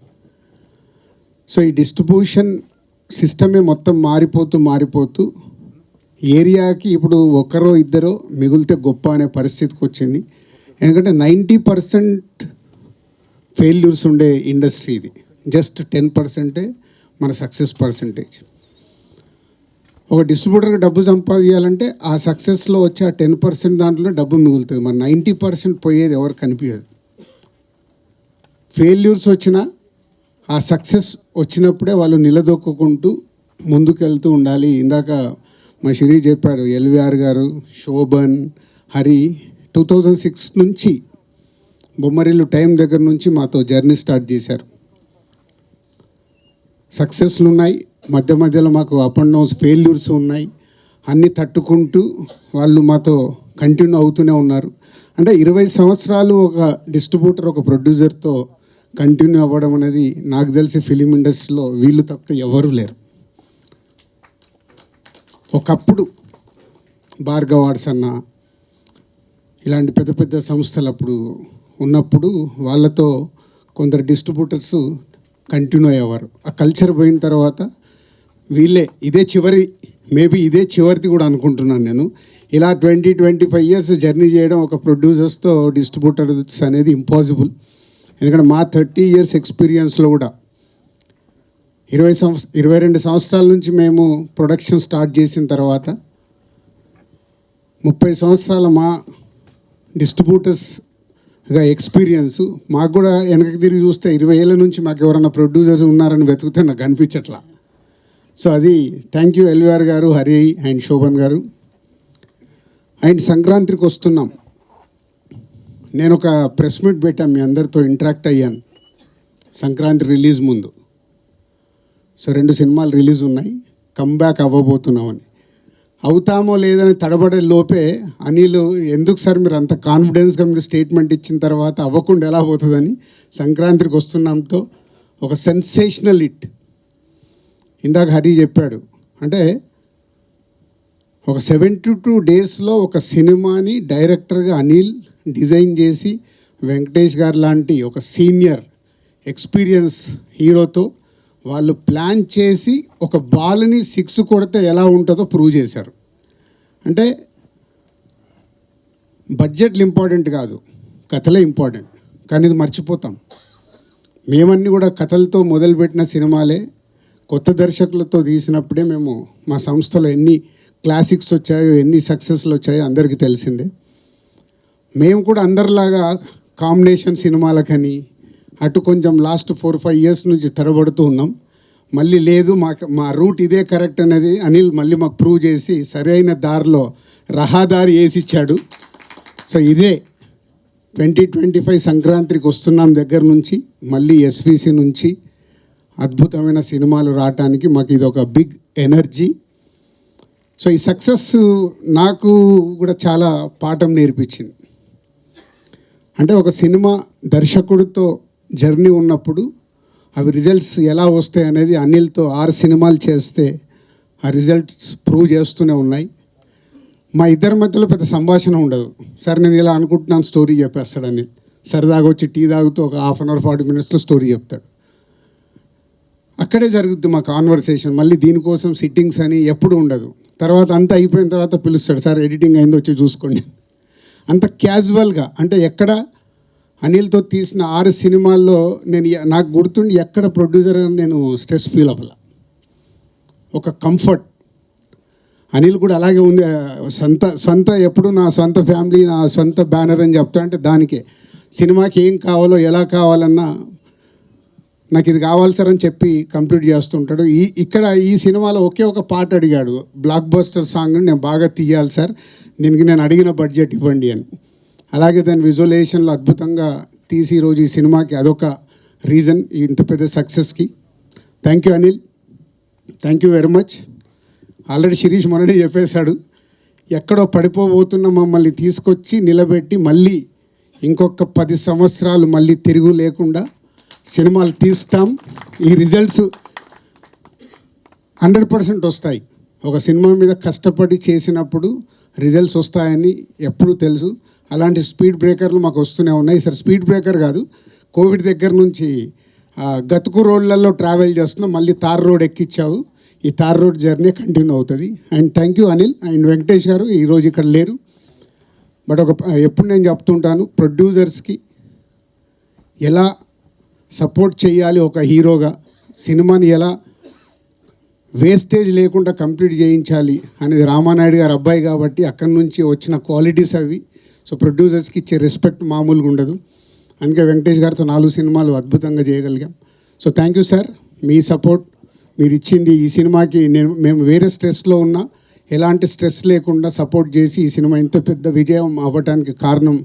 సో ఈ డిస్ట్రిబ్యూషన్ సిస్టమే మొత్తం మారిపోతూ ఏరియాకి ఇప్పుడు ఒకరో ఇద్దరో మిగిలితే గొప్ప అనే పరిస్థితికి వచ్చింది. ఎందుకంటే 90% ఫెయిల్యూర్స్ ఉండే ఇండస్ట్రీ ఇది. జస్ట్ 10% మన సక్సెస్ పర్సంటేజ్. ఒక డిస్ట్రిబ్యూటర్కి డబ్బు సంపాదించాలంటే ఆ సక్సెస్లో వచ్చే ఆ 10% దాంట్లో డబ్బు మిగులుతుంది. మన 90% పోయేది ఎవరు కనిపించదు. ఫెయిల్యూర్స్ వచ్చినా ఆ సక్సెస్ వచ్చినప్పుడే వాళ్ళు నిలదొక్కుంటూ ముందుకెళ్తూ ఉండాలి. ఇందాక మా శిరీష్ చెప్పాడు, ఎల్వీఆర్ గారు, శోభన్, హరి 2006 నుంచి బొమ్మరిల్లు టైం దగ్గర నుంచి మాతో జర్నీ స్టార్ట్ చేశారు. సక్సెస్లు ఉన్నాయి, మధ్య మధ్యలో మాకు అప్ అండ్ డౌన్స్ ఫెయిల్యూర్స్ ఉన్నాయి. అన్నీ తట్టుకుంటూ వాళ్ళు మాతో కంటిన్యూ అవుతూనే ఉన్నారు. అంటే 20 సంవత్సరాలు ఒక డిస్ట్రిబ్యూటర్ ఒక ప్రొడ్యూసర్తో కంటిన్యూ అవ్వడం అనేది నాకు తెలిసి ఫిలిం ఇండస్ట్రీలో వీళ్ళు తప్ప ఎవరూ లేరు. ఒకప్పుడు భార్గవ్ ఆర్ట్స్ అన్న ఇలాంటి పెద్ద పెద్ద సంస్థలు అప్పుడు ఉన్నప్పుడు వాళ్ళతో కొందరు డిస్ట్రిబ్యూటర్స్ కంటిన్యూ అయ్యేవారు. ఆ కల్చర్ పోయిన తర్వాత వీళ్ళే ఇదే చివరిది కూడా అనుకుంటున్నాను నేను. ఇలా 20-25 years జర్నీ చేయడం ఒక ప్రొడ్యూసర్స్తో డిస్ట్రిబ్యూటర్స్ అనేది ఇంపాసిబుల్. ఎందుకంటే మా 30 years ఎక్స్పీరియన్స్లో కూడా 22 సంవత్సరాల నుంచి మేము ప్రొడక్షన్ స్టార్ట్ చేసిన తర్వాత 30 సంవత్సరాల మా డిస్ట్రిబ్యూటర్స్గా ఎక్స్పీరియన్స్. మాకు కూడా వెనక్కి తిరిగి చూస్తే 20 ఏళ్ళ నుంచి మాకు ఎవరైనా ప్రొడ్యూసర్స్ ఉన్నారని వెతికితే నాకు కనిపించట్లా. సో అది థ్యాంక్ యూ ఎల్వీఆర్ గారు, హరి అండ్ శోభన్ గారు. అండ్ సంక్రాంతికి వస్తున్నాం. నేను ఒక ప్రెస్ మీట్ పెట్టాను, మీ అందరితో ఇంటరాక్ట్ అయ్యాను సంక్రాంతి రిలీజ్ ముందు. సో 2 సినిమాలు రిలీజ్ ఉన్నాయి, కమ్బ్యాక్ అవ్వబోతున్నామని. అవుతామో లేదని తడబడే లోపే అనిల్, ఎందుకు సార్ మీరు అంత కాన్ఫిడెన్స్గా మీరు స్టేట్మెంట్ ఇచ్చిన తర్వాత అవ్వకుండా ఎలా పోతుందని సంక్రాంతికి వస్తున్నాంతో ఒక సెన్సేషనల్ హిట్. ఇందాక హరి చెప్పాడు, అంటే ఒక 72 daysలో ఒక సినిమాని డైరెక్టర్గా అనిల్ డిజైన్ చేసి వెంకటేష్ గారు లాంటి ఒక సీనియర్ ఎక్స్పీరియన్స్ హీరోతో వాళ్ళు ప్లాన్ చేసి ఒక బాల్ని 6 కొడితే ఎలా ఉంటుందో ప్రూవ్ చేశారు. అంటే బడ్జెట్లు ఇంపార్టెంట్ కాదు, కథలే ఇంపార్టెంట్. కానీ ఇది మర్చిపోతాం. మేమన్నీ కూడా కథలతో మొదలుపెట్టిన సినిమాలే. కొత్త దర్శకులతో తీసినప్పుడే మేము మా సంస్థలో ఎన్ని క్లాసిక్స్ వచ్చాయో, ఎన్ని సక్సెస్లు వచ్చాయో అందరికీ తెలిసిందే. మేము కూడా అందరిలాగా కాంబినేషన్ సినిమాలకని అటు కొంచెం లాస్ట్ 4-5 ఇయర్స్ నుంచి తడబడుతూ ఉన్నాం. మళ్ళీ లేదు మా రూట్ ఇదే కరెక్ట్ అనేది అనిల్ మళ్ళీ మాకు ప్రూవ్ చేసి సరైన దారిలో రహదారి వేసిచ్చాడు. సో ఇదే 2025 సంక్రాంతికి వస్తున్నాం దగ్గర నుంచి మళ్ళీ ఎస్విసి నుంచి అద్భుతమైన సినిమాలు రావటానికి మాకు ఇది ఒక బిగ్ ఎనర్జీ. సో ఈ సక్సెస్ నాకు కూడా చాలా పాఠం నేర్పించింది. అంటే ఒక సినిమా దర్శకుడితో జర్నీ ఉన్నప్పుడు అవి రిజల్ట్స్ ఎలా వస్తాయి అనేది అనిల్తో 6 సినిమాలు చేస్తే ఆ రిజల్ట్స్ ప్రూవ్ చేస్తూనే ఉన్నాయి. మా ఇద్దరి మధ్యలో పెద్ద సంభాషణ ఉండదు. సార్ నేను ఇలా అనుకుంటున్నాను స్టోరీ చెప్పేస్తాడు అనిల్. సరదాగా వచ్చి టీ తాగుతూ ఒక 1/2 అవర్ 40 మినిట్స్లో స్టోరీ చెప్తాడు. అక్కడే జరుగుద్ది మా కాన్వర్సేషన్. మళ్ళీ దీనికోసం సిట్టింగ్స్ అని ఎప్పుడు ఉండదు. తర్వాత అంతా అయిపోయిన తర్వాత పిలుస్తాడు, సార్ ఎడిటింగ్ అయిందో వచ్చి చూసుకోండి. అంత క్యాజువల్గా, అంటే ఎక్కడ అనిల్తో తీసిన 6 సినిమాల్లో నాకు గుర్తుండి ఎక్కడ ప్రొడ్యూసర్ అని నేను స్ట్రెస్ ఫీల్ అవ్వాల. ఒక కంఫర్ట్. అనిల్ కూడా అలాగే ఉంది. సొంత ఎప్పుడు నా సొంత ఫ్యామిలీ, నా సొంత బ్యానర్ అని చెప్తా. అంటే దానికే సినిమాకి ఏం కావాలో ఎలా కావాలన్నా నాకు ఇది కావాలి సార్ అని చెప్పి కంప్లీట్ చేస్తుంటాడు. ఇక్కడ ఈ సినిమాలో ఒకే ఒక పాట అడిగాడు, బ్లాక్ బస్టర్ సాంగ్ నేను బాగా తీయాలి సార్, దీనికి నేను అడిగిన బడ్జెట్ ఇవ్వండి అని. అలాగే దాని విజువలైజేషన్లో అద్భుతంగా తీసి ఈరోజు ఈ సినిమాకి అదొక రీజన్ ఇంత పెద్ద సక్సెస్కి. Thank you Anil, thank you very much. Already Shirish మొన్ననే చెప్పేశాడు, ఎక్కడో పడిపోబోతున్న మమ్మల్ని తీసుకొచ్చి నిలబెట్టి మళ్ళీ ఇంకొక 10 సంవత్సరాలు మళ్ళీ తిరుగు లేకుండా సినిమాలు తీస్తాం. ఈ రిజల్ట్స్ 100% వస్తాయి. ఒక సినిమా మీద కష్టపడి చేసినప్పుడు రిజల్ట్స్ వస్తాయని ఎప్పుడూ తెలుసు. అలాంటి స్పీడ్ బ్రేకర్లు మాకు వస్తూనే ఉన్నాయి. సార్ స్పీడ్ బ్రేకర్ కాదు, కోవిడ్ దగ్గర నుంచి గతుకు రోడ్లలో ట్రావెల్ చేస్తున్నాం, మళ్ళీ తార్ రోడ్ ఎక్కించావు. ఈ తార్ రోడ్ జర్నీ కంటిన్యూ అవుతుంది. And thank you Anil and Venkatesh garu, ఈరోజు ఇక్కడ లేరు. బట్ ఎప్పుడు నేను చెప్తుంటాను, ప్రొడ్యూసర్స్కి ఎలా సపోర్ట్ చేయాలి, ఒక హీరోగా సినిమాని ఎలా వేస్టేజ్ లేకుండా కంప్లీట్ చేయించాలి అనేది రామానాయుడు గారు అబ్బాయి కాబట్టి అక్కడి నుంచి వచ్చిన క్వాలిటీస్ అవి. సో ప్రొడ్యూసర్స్కి ఇచ్చే రెస్పెక్ట్ మామూలుగా ఉండదు. అందుకే వెంకటేష్ గారితో 4 సినిమాలు అద్భుతంగా చేయగలిగాం. సో థ్యాంక్ యూ సార్, మీ సపోర్ట్ మీరు ఇచ్చింది ఈ సినిమాకి. మేము వేరే స్ట్రెస్లో ఉన్నా ఎలాంటి స్ట్రెస్ లేకుండా సపోర్ట్ చేసి ఈ సినిమా ఇంత పెద్ద విజయం అవ్వటానికి కారణం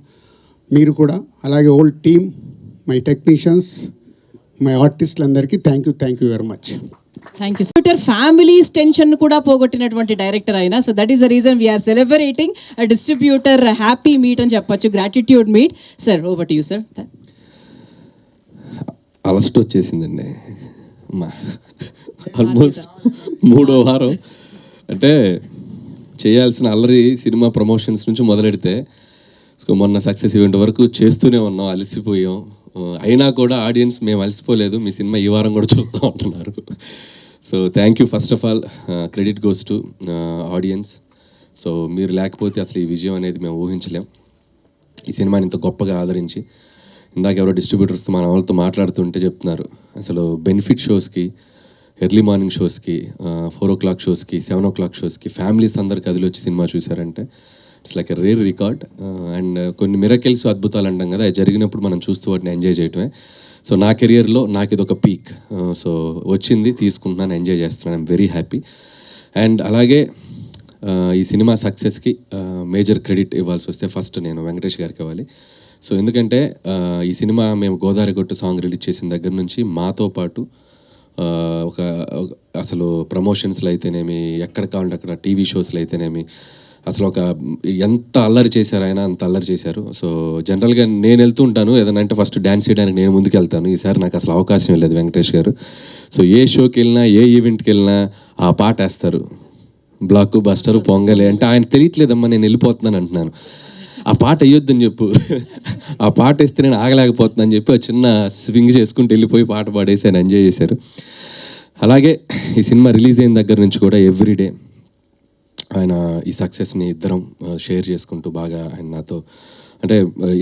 మీరు కూడా. అలాగే old team, my technicians, my ఆర్టిస్టులు అందరికీ thank you very much. Thank you sir. Families tension కూడా పోగొట్టినటువంటి డైరెక్టర్ అయినా. So that is the reason we are celebrating distributor happy meet అని చెప్పొచ్చు, gratitude meet. Sir over to you sir. అలస్ట్ వచ్చేసిందండి almost 3వ వారం. అంటే చేయాల్సిన అల్లరి సినిమా ప్రమోషన్స్ నుంచి మొదలెడితే మొన్న సక్సెస్ ఈవెంట్ వరకు చేస్తూనే ఉన్నాం, అలసిపోయాం. అయినా కూడా ఆడియన్స్ మేము అలసిపోలేదు, మీ సినిమా ఈ వారం కూడా చూస్తూ ఉంటున్నారు. So thank you. First of all credit goes to audience. So మీరు లేకపోతే అసలు ఈ విజయం అనేది మేము ఊహించలేం. ఈ సినిమాని ఇంత గొప్పగా ఆదరించి, ఇందాక ఎవరో డిస్ట్రిబ్యూటర్స్తో మన వాళ్ళతో మాట్లాడుతుంటే చెప్తున్నారు, అసలు బెనిఫిట్ షోస్కి, ఎర్లీ మార్నింగ్ షోస్కి, 4 o'clock షోస్కి, 7 o'clock షోస్కి ఫ్యామిలీస్ అందరు కదిలి వచ్చి సినిమా చూసారంటే it's like a rare record. And కొన్ని మిరకిల్స్, అద్భుతాలు అంటాం కదా, అది జరిగినప్పుడు మనం చూస్తూ వాటిని ఎంజాయ్ చేయటమే. సో నా కెరియర్లో నాకు ఇది ఒక పీక్. సో వచ్చింది, తీసుకుంటున్నాను, ఎంజాయ్ చేస్తున్నాను. I'm very happy. అండ్ అలాగే ఈ సినిమా సక్సెస్కి మేజర్ క్రెడిట్ ఇవ్వాల్సి వస్తే ఫస్ట్ నేను వెంకటేష్ గారికి ఇవ్వాలి. సో ఎందుకంటే ఈ సినిమా మేము గోదావరి గొట్టు సాంగ్ రిలీజ్ చేసిన దగ్గర నుంచి మాతో పాటు ఒక అసలు ప్రమోషన్స్లో అయితేనేమి, ఎక్కడ కావాలంటే అక్కడ టీవీ షోస్లో అయితేనేమి, అసలు ఒక ఎంత అల్లరి చేశారు ఆయన, అంత అల్లరి చేశారు. సో జనరల్గా నేను వెళ్తూ ఉంటాను ఏదైనా అంటే ఫస్ట్ డ్యాన్స్ చేయడానికి నేను ముందుకు వెళ్తాను. ఈసారి నాకు అసలు అవకాశం లేదు వెంకటేష్ గారు. సో ఏ షోకి వెళ్ళినా, ఏ ఈవెంట్కి వెళ్ళినా ఆ పాట వేస్తారు, బ్లాక్ బస్టర్, పొంగలే అంటే ఆయన తెలియట్లేదమ్మా నేను వెళ్ళిపోతున్నాను అంటున్నాను. ఆ పాట వేయొద్దని చెప్పు, ఆ పాట వేస్తే నేను ఆగలేకపోతున్నాను చెప్పి ఆ చిన్న స్వింగ్ చేసుకుంటూ వెళ్ళిపోయి పాట పాడేసి ఆయన ఎంజాయ్ చేశారు. అలాగే ఈ సినిమా రిలీజ్ అయిన దగ్గర నుంచి కూడా ఎవ్రీడే ఆయన ఈ సక్సెస్ని ఇద్దరం షేర్ చేసుకుంటూ బాగా ఆయన నాతో అంటే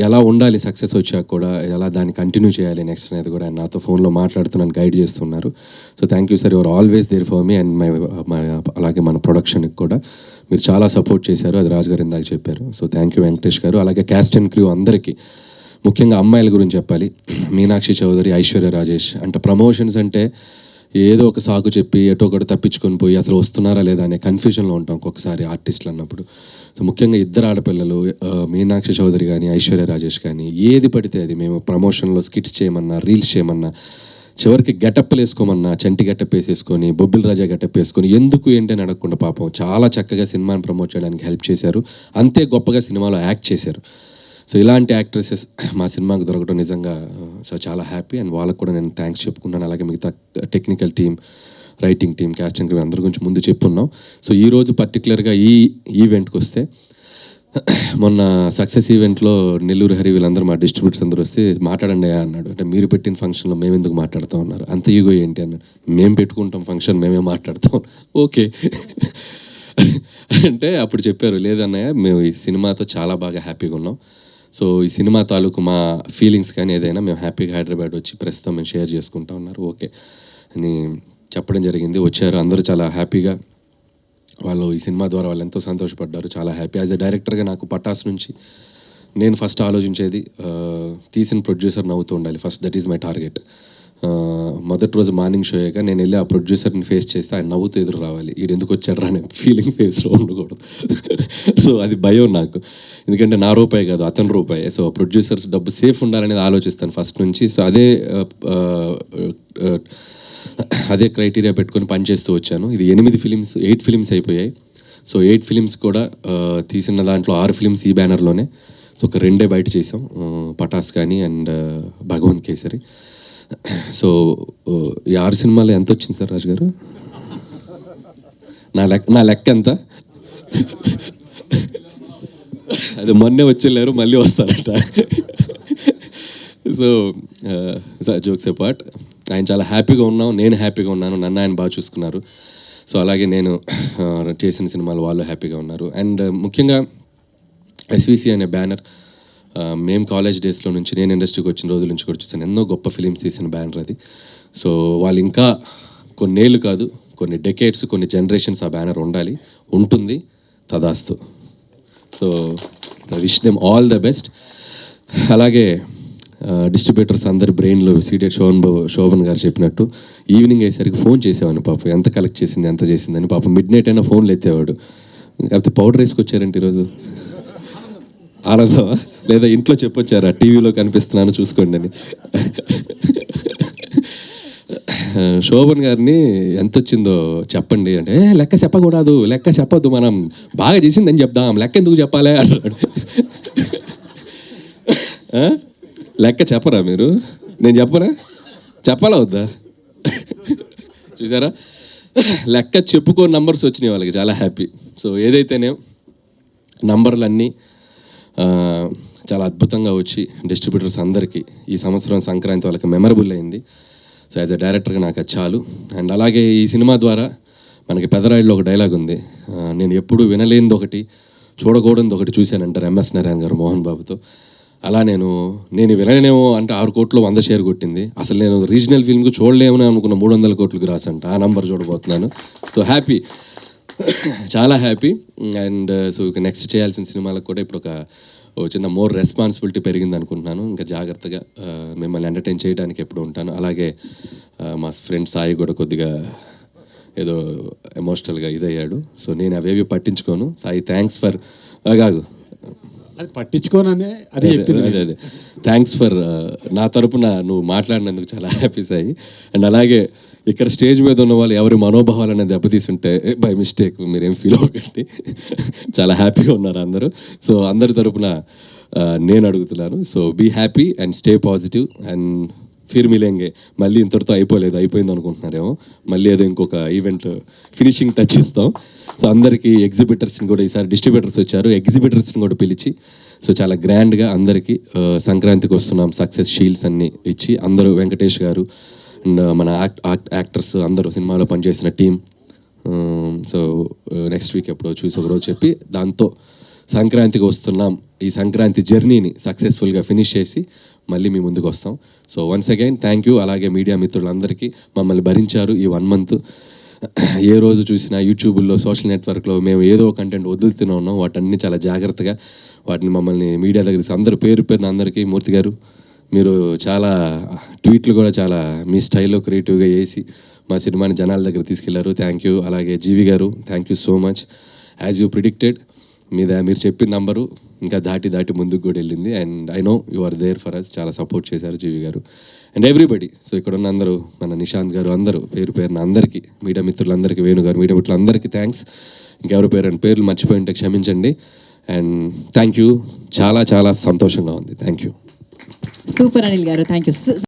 ఎలా ఉండాలి సక్సెస్ వచ్చాక కూడా, ఎలా దాన్ని కంటిన్యూ చేయాలి నెక్స్ట్ అనేది కూడా ఆయన నాతో ఫోన్లో మాట్లాడుతూ నన్ను గైడ్ చేస్తున్నారు. So thank you sir, your always there for me. And అలాగే మన ప్రొడక్షన్కి కూడా మీరు చాలా సపోర్ట్ చేశారు, అది రాజు గారు ఇందాక చెప్పారు. సో థ్యాంక్ యూ వెంకటేష్ గారు. అలాగే క్యాస్ట్ అండ్ క్రూ అందరికీ, ముఖ్యంగా అమ్మాయిల గురించి చెప్పాలి. మీనాక్షి చౌదరి, ఐశ్వర్య రాజేష్. అంటే ప్రమోషన్స్ అంటే ఏదో ఒక సాకు చెప్పి ఎటో ఒకటి తప్పించుకొని పోయి అసలు వస్తున్నారా లేదా అనే కన్ఫ్యూజన్లో ఉంటాం ఒక్కొక్కసారి ఆర్టిస్టులు అన్నప్పుడు. సో ముఖ్యంగా ఇద్దరు ఆడపిల్లలు, మీనాక్షి చౌదరి కానీ ఐశ్వర్య రాజేష్ కానీ, ఏది పడితే అది మేము ప్రమోషన్లో స్కిట్స్ చేయమన్నా, రీల్స్ చేయమన్నా, చివరికి గెటప్లు వేసుకోమన్నా చంటి గెటప్ వేసేసుకొని, బొబ్బిల్ రాజా గెటప్ వేసుకొని, ఎందుకు ఏంటి అని అడగకుండా పాపం చాలా చక్కగా సినిమాని ప్రమోట్ చేయడానికి హెల్ప్ చేశారు. అంతే గొప్పగా సినిమాలో యాక్ట్ చేశారు. సో ఇలాంటి యాక్ట్రెసెస్ మా సినిమాకు దొరకడం నిజంగా సో చాలా హ్యాపీ. అండ్ వాళ్ళకు కూడా నేను థ్యాంక్స్ చెప్పుకుంటాను. అలాగే మిగతా technical team, writing team, casting crew అందరి గురించి ముందు చెప్పున్నాం. సో ఈరోజు పర్టికులర్గా ఈ ఈవెంట్కి వస్తే, మొన్న సక్సెస్ ఈవెంట్లో నెల్లూరు హరి వీళ్ళందరూ మా డిస్ట్రిబ్యూటర్స్ అందరూ వస్తే మాట్లాడండి అన్నాడు. అంటే మీరు పెట్టిన ఫంక్షన్లో మేము ఎందుకు మాట్లాడుతూ ఉన్నారు, అంత ఈగో ఏంటి అన్నాడు. మేము పెట్టుకుంటాం ఫంక్షన్, మేమే మాట్లాడతాం. ఓకే అంటే అప్పుడు చెప్పారు, లేదన్నయ్య మేము ఈ సినిమాతో చాలా బాగా హ్యాపీగా ఉన్నాం. సో ఈ సినిమా తాలూకు మా ఫీలింగ్స్ కానీ ఏదైనా మేము హ్యాపీగా హైదరాబాద్ వచ్చి ప్రస్తుతం మేము షేర్ చేసుకుంటా ఉన్నారు. ఓకే అని చెప్పడం జరిగింది. వచ్చారు అందరూ చాలా హ్యాపీగా. వాళ్ళు ఈ సినిమా ద్వారా వాళ్ళు ఎంతో సంతోషపడ్డారు, చాలా హ్యాపీ. యాజ్ ఎ డైరెక్టర్గా నాకు పటాస్ నుంచి నేను ఫస్ట్ ఆలోచించేది తీసిన ప్రొడ్యూసర్ నవ్వుతూ ఉండాలి first. That is my target. మొదటి రోజు మార్నింగ్ షో అయ్యాక నేను వెళ్ళి ఆ ప్రొడ్యూసర్ని ఫేస్ చేస్తే ఆయన నవ్వుతూ ఎదురు రావాలి. వీడు ఎందుకు వచ్చాడు అనే ఫీలింగ్ ఫేస్లో ఉండకూడదు. సో అది భయం నాకు, ఎందుకంటే నా రూపాయి కాదు అతని రూపాయి. సో ప్రొడ్యూసర్స్ డబ్బు సేఫ్ ఉండాలనేది ఆలోచిస్తాను ఫస్ట్ నుంచి. సో అదే క్రైటీరియా పెట్టుకొని పనిచేస్తూ వచ్చాను. ఇది 8 ఫిలిమ్స్ అయిపోయాయి. సో 8 ఫిలిమ్స్ కూడా తీసిన దాంట్లో 6 ఫిలిమ్స్ ఈ బ్యానర్లోనే. సో ఒక 2 బయట చేసాం, పటాస్ కానీ అండ్ భగవంత్ కేసరి. సో ఈ 6 సినిమాలు ఎంత వచ్చింది సార్ రాజు గారు? నా లెక్క ఎంత? అది మొన్నే వచ్చేళ్ళారు, మళ్ళీ వస్తారట. సో జోక్స్ అపార్ట్, ఆయన చాలా హ్యాపీగా ఉన్నాం, నేను హ్యాపీగా ఉన్నాను, నన్ను ఆయన బాగా చూసుకున్నారు. సో అలాగే నేను చేసిన సినిమాలు వాళ్ళు హ్యాపీగా ఉన్నారు. అండ్ ముఖ్యంగా ఎస్విసి అనే బ్యానర్ మేము కాలేజ్ డేస్లో నుంచి, నేను ఇండస్ట్రీకి వచ్చిన రోజుల నుంచి కూడా చూసాను, ఎన్నో గొప్ప ఫిలిమ్స్ తీసిన బ్యానర్ అది. సో వాళ్ళు ఇంకా కొన్నేళ్ళు కాదు, కొన్ని డెకేడ్స్, కొన్ని జనరేషన్స్ ఆ బ్యానర్ ఉండాలి, ఉంటుంది, తదాస్తు. So wish them all the best. అలాగే డిస్ట్రిబ్యూటర్స్ అందరి బ్రెయిన్లో సీటెడ్ శోభన్ గారు చెప్పినట్టు ఈవినింగ్ అయ్యేసరికి ఫోన్ చేసేవాడిని. పాపం ఎంత కలెక్ట్ చేసింది, ఎంత చేసిందని. పాపం మిడ్ నైట్ అయినా ఫోన్లు ఎత్తేవాడు. కాకపోతే పౌడర్ వేసుకొచ్చారంటే ఈరోజు ఆనందమా, లేదా ఇంట్లో చెప్పొచ్చారా టీవీలో కనిపిస్తున్నాను చూసుకోండి అని. శోభన్ గారిని ఎంత వచ్చిందో చెప్పండి అంటే, లెక్క చెప్పకూడదు, లెక్క చెప్పొద్దు, మనం బాగా చేసిందని చెప్దాం, లెక్క ఎందుకు చెప్పాలి అన్నాడు. లెక్క చెప్పరా మీరు? నేను చెప్పరా? చెప్పాలా వద్దా? చూసారా, లెక్క చెప్పుకో నంబర్స్ వచ్చినాయి వాళ్ళకి, చాలా హ్యాపీ. సో ఏదైతేనే నంబర్లన్నీ చాలా అద్భుతంగా వచ్చి డిస్ట్రిబ్యూటర్స్ అందరికీ ఈ సంవత్సరం సంక్రాంతి వాళ్ళకి మెమరబుల్ అయింది. సో యాజ్ అ డైరెక్టర్గా నాకు అది చాలు. అండ్ అలాగే ఈ సినిమా ద్వారా మనకి పెదరాయిలో ఒక డైలాగ్ ఉంది, నేను ఎప్పుడు వినలేనిది ఒకటి, చూడకూడదు ఒకటి చూశానంటారు ఎంఎస్ నారాయణ గారు మోహన్ బాబుతో. అలా నేను వినలేనేమో అంటే 6 కోట్లు 100 షేర్ కొట్టింది. అసలు నేను రీజనల్ ఫిల్మ్కి చూడలేమని అనుకున్న 300 కోట్లకు రాసంట. ఆ నంబర్ చూడబోతున్నాను. సో హ్యాపీ, చాలా హ్యాపీ. అండ్ సో ఇక నెక్స్ట్ చేయాల్సిన సినిమాలకు కూడా ఇప్పుడు ఒక చిన్న మోర్ రెస్పాన్సిబిలిటీ పెరిగింది అనుకుంటున్నాను. ఇంకా జాగ్రత్తగా మిమ్మల్ని ఎంటర్టైన్ చేయడానికి ఎప్పుడు ఉంటాను. అలాగే మా ఫ్రెండ్ సాయి కూడా కొద్దిగా ఏదో ఎమోషనల్గా ఇదయ్యాడు. సో నేను అవేవి పట్టించుకోను. సాయి థ్యాంక్స్ ఫర్ కాదు అది పట్టించుకోననే అదే అదే థ్యాంక్స్ ఫర్ నా తరపున నువ్వు మాట్లాడినందుకు చాలా హ్యాపీ సాయి. అండ్ అలాగే ఇక్కడ స్టేజ్ మీద ఉన్న వాళ్ళు ఎవరి మనోభావాలనే దెబ్బతీసుంటే బై మిస్టేక్ మీరేం ఫీల్ అవ్వకండి, చాలా హ్యాపీగా ఉన్నారు అందరూ. సో అందరి తరపున నేను అడుగుతున్నాను. So be happy and stay positive and ఫిర్ మిలేంగే. మళ్ళీ ఇంతటితో అయిపోయింది అనుకుంటున్నారేమో, మళ్ళీ ఏదో ఇంకొక ఈవెంట్ ఫినిషింగ్ టచ్ ఇస్తాం. సో అందరికీ ఎగ్జిబిటర్స్ని కూడా, ఈసారి డిస్ట్రిబ్యూటర్స్ వచ్చారు, ఎగ్జిబిటర్స్ని కూడా పిలిచి సో చాలా గ్రాండ్గా అందరికీ సంక్రాంతికి వస్తున్నాం సక్సెస్ షీల్డ్స్ అన్నీ ఇచ్చి, అందరూ వెంకటేష్ గారు అండ్ మన యాక్టర్స్ అందరూ సినిమాలో పనిచేసిన టీం. సో నెక్స్ట్ వీక్ ఎప్పుడో చూసి ఒకరోజు చెప్పి దాంతో సంక్రాంతికి వస్తున్నాం, ఈ సంక్రాంతి జర్నీని సక్సెస్ఫుల్గా ఫినిష్ చేసి మళ్ళీ మీ ముందుకు వస్తాం. So once again thank you. అలాగే మీడియా మిత్రులందరికీ మమ్మల్ని భరించారు ఈ 1 month. ఏ రోజు చూసినా యూట్యూబ్లో సోషల్ నెట్వర్క్లో మేము ఏదో కంటెంట్ వదులుతూనే ఉన్నాం. వాటన్ని చాలా జాగ్రత్తగా వాటిని మమ్మల్ని మీడియా దగ్గర అందరూ పేరు పేరున అందరికీ మూర్తి గారు మీరు చాలా ట్వీట్లు కూడా చాలా మీ స్టైల్లో క్రియేటివ్గా వేసి మా సినిమాని జనాల దగ్గర తీసుకెళ్లారు. Thank you. అలాగే జీవి గారు thank you so much. As you predicted మీరు చెప్పిన నంబరు ఇంకా దాటి ముందుకు కూడా వెళ్ళింది. And I know you are there for us. చాలా సపోర్ట్ చేశారు జీవి గారు అండ్ ఎవ్రీబడి. సో ఇక్కడ ఉన్న అందరూ మన నిశాంత్ గారు అందరూ పేరు పేరున అందరికీ మీడియా మిత్రులందరికీ వేణు గారు మీడియా మిత్రులందరికీ థ్యాంక్స్. ఇంకెవరి పేర్లు మర్చిపోయి ఉంటే క్షమించండి. And thank you. చాలా చాలా సంతోషంగా ఉంది. Thank you. సూపర్ అనిల్ గారు, థ్యాంక్ యూ.